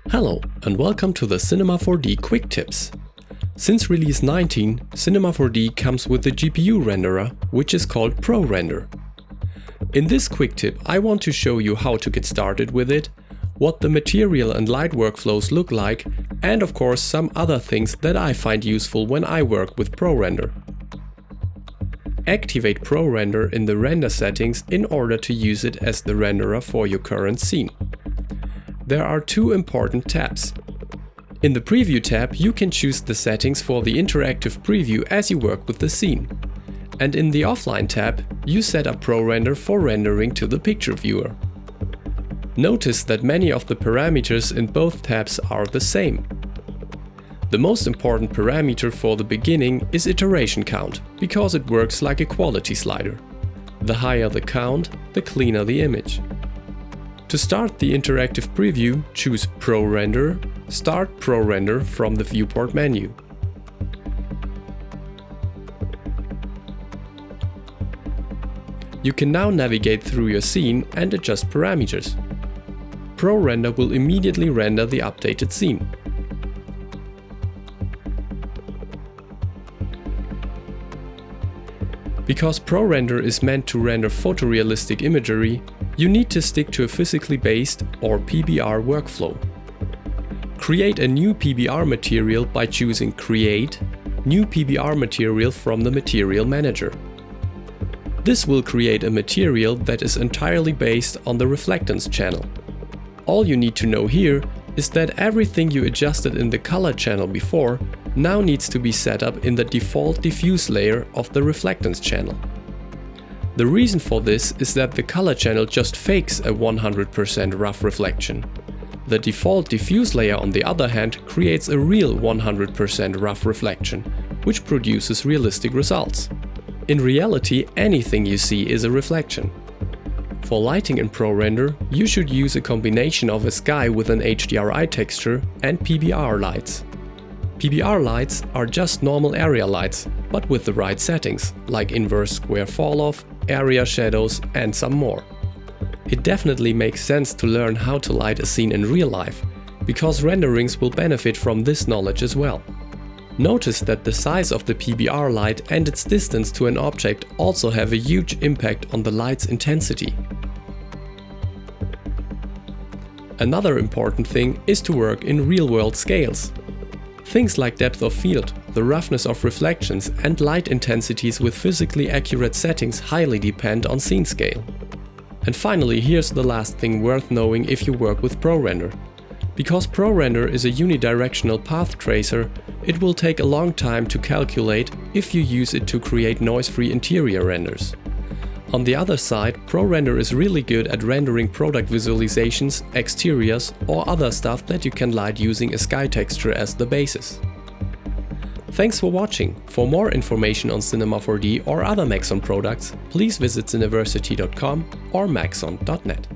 Hello and welcome to the Cinema 4D Quick Tips. Since release 19, Cinema 4D comes with a GPU renderer, which is called ProRender. In this quick tip, I want to show you how to get started with it, what the material and light workflows look like, and of course some other things that I find useful when I work with ProRender. Activate ProRender in the render settings in order to use it as the renderer for your current scene. There are two important tabs. In the Preview tab, you can choose the settings for the interactive preview as you work with the scene. And in the Offline tab, you set up ProRender for rendering to the picture viewer. Notice that many of the parameters in both tabs are the same. The most important parameter for the beginning is iteration count, because it works like a quality slider. The higher the count, the cleaner the image. To start the interactive preview, choose ProRender, Start ProRender from the viewport menu. You can now navigate through your scene and adjust parameters. ProRender will immediately render the updated scene. Because ProRender is meant to render photorealistic imagery, you need to stick to a physically based or PBR workflow. Create a new PBR material by choosing Create, New PBR Material from the Material Manager. This will create a material that is entirely based on the reflectance channel. All you need to know here is that everything you adjusted in the color channel before now needs to be set up in the default diffuse layer of the reflectance channel. The reason for this is that the color channel just fakes a 100% rough reflection. The default diffuse layer, on the other hand, creates a real 100% rough reflection, which produces realistic results. In reality, anything you see is a reflection. For lighting in ProRender, you should use a combination of a sky with an HDRI texture and PBR lights. PBR lights are just normal area lights, but with the right settings, like inverse square falloff, area shadows, and some more. It definitely makes sense to learn how to light a scene in real life, because renderings will benefit from this knowledge as well. Notice that the size of the PBR light and its distance to an object also have a huge impact on the light's intensity. Another important thing is to work in real-world scales. Things like depth of field, the roughness of reflections, and light intensities with physically accurate settings highly depend on scene scale. And finally, here's the last thing worth knowing if you work with ProRender. Because ProRender is a unidirectional path tracer, it will take a long time to calculate if you use it to create noise-free interior renders. On the other side, ProRender is really good at rendering product visualizations, exteriors, or other stuff that you can light using a sky texture as the basis. Thanks for watching. For more information on Cinema 4D or other Maxon products, please visit cineversity.com or maxon.net.